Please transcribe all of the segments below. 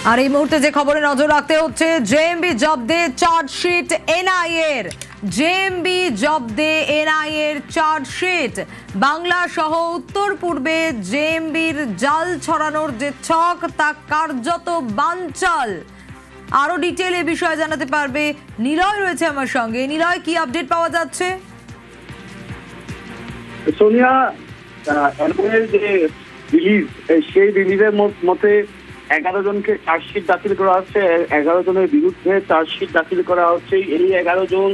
আর এই মুহূর্তে যে খবরে নজর রাখতে হচ্ছে, জেএমবি জব্দে চার্জশিট এনআইএর। জেএমবি জব্দে এনআইএর চার্জশিট। বাংলা সহ উত্তর পূর্বে জেএমবির জাল ছড়ানোর যে ছক, তা কার্যত বানচাল। আরো ডিটেল এ বিষয়ে জানাতে পারবে নিলয় রয়েছে আমার সঙ্গে। নিলয়, কি আপডেট পাওয়া যাচ্ছে? সোনিয়া, যে রিলিজ, সেই রিলিজের মতে 11 জনকে চার্জশিট দাখিল করা হচ্ছে। 11 জনের বিরুদ্ধে চার্জশিট দাখিল করা হচ্ছে। এই 11 জন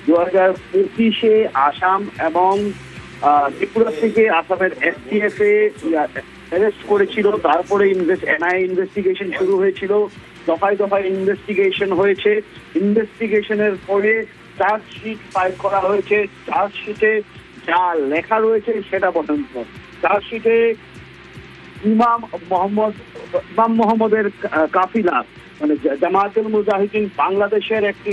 2025-এ আসাম এবং ত্রিপুরা থেকে আসামের এসটিএফ এ অ্যারেস্ট করেছিল। তারপরে এনআইএ ইনভেস্টিগেশন শুরু হয়েছিল। দফায় দফায় ইনভেস্টিগেশন হয়েছে। ইনভেস্টিগেশনের পরে চার্জশিট ফাইল করা হয়েছে। চার্জশিটে যা লেখা রয়েছে সেটা বলেন। চার্জশিটে ইমাম মোহাম্মদের কাফিলা, মানে জামায়াতুল মুজাহিদিন বাংলাদেশের একটি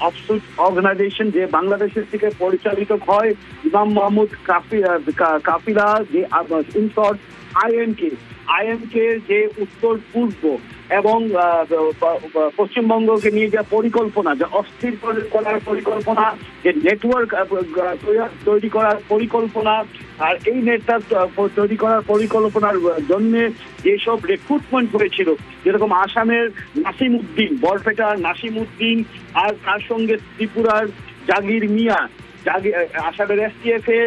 অফশুট অর্গানাইজেশন, যে বাংলাদেশের থেকে পরিচালিত হয়। ইমাম মোহাম্মদ কাফিলা, যে ইনশর্ট আইএমকে যে উত্তর পূর্ব এবং পশ্চিমবঙ্গকে নিয়ে যা পরিকল্পনা, যা অস্থির করার পরিকল্পনা, যে নেটওয়ার্ক তৈরি করার পরিকল্পনা, আর এই নেটওয়ার্ক তৈরি করার পরিকল্পনার জন্য যেসব রিক্রুটমেন্ট হয়েছিল, যেরকম আসামের নাসিম উদ্দিন, বরপেটার নাসিম উদ্দিন, আর তার সঙ্গে ত্রিপুরার জাগির মিয়া, আসামের এসটিএফ এ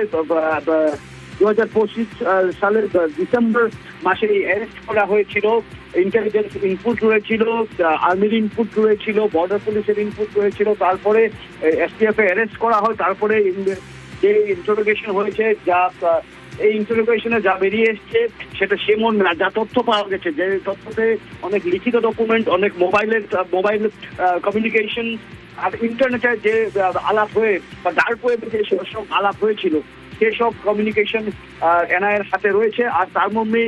2025 সালের ডিসেম্বর মাসে অ্যারেস্ট করা হয়েছিল। ইন্টেলিজেন্স ইনপুট রয়েছিল, আর্মির ইনপুট রয়েছিল, বর্ডার পুলিশের ইনপুট রয়েছিল। তারপরে এসটিএফ এ অ্যারেস্ট করা হয়। তারপরে যে ইন্টারোগেশন হয়েছে, এই ইন্টারোগেশনে যা বেরিয়ে এসছে সেটা সেমন না। যা তথ্য পাওয়া গেছে, যে তথ্যতে অনেক লিখিত ডকুমেন্ট, অনেক মোবাইল কমিউনিকেশন, আর ইন্টারনেটে যে আলাপ হয়ে বা ডার্ক ওয়েবে যে সব আলাপ হয়েছিল, সেসব কমিউনিকেশন এনআইএর হাতে রয়েছে। আর তার মধ্যে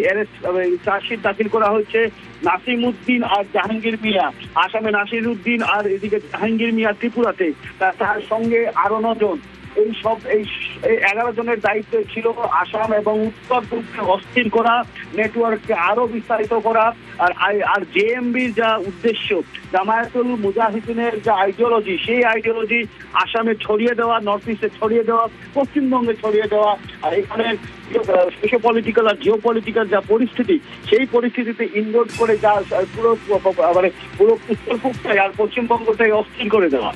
চার্জশিট দাখিল করা হচ্ছে নাসিম উদ্দিন আর জাহাঙ্গীর মিয়া আসামে, নাসির উদ্দিন আর এদিকে জাহাঙ্গীর মিয়া ত্রিপুরাতে, তার সঙ্গে আরো 9 জন। এই 11 জনের দায়িত্ব ছিল আসাম এবং উত্তর পূর্বকে অস্থির করা, নেটওয়ার্ককে আরো বিস্তারিত করা। আর জেএমবির যা উদ্দেশ্য, জামায়াতুল মুজাহিদিনের যা আইডিওলজি, সেই আইডিওলজি আসামে ছড়িয়ে দেওয়া, নর্থ ইস্টে ছড়িয়ে দেওয়া, পশ্চিমবঙ্গে ছড়িয়ে দেওয়া। আর এখানে সোশ্য পলিটিক্যাল আর জিও পলিটিক্যাল যা পরিস্থিতি, সেই পরিস্থিতিতে ইনভলভ করে যা পুরো উত্তর পূর্বটাই আর পশ্চিমবঙ্গটাই অস্থির করে দেওয়া।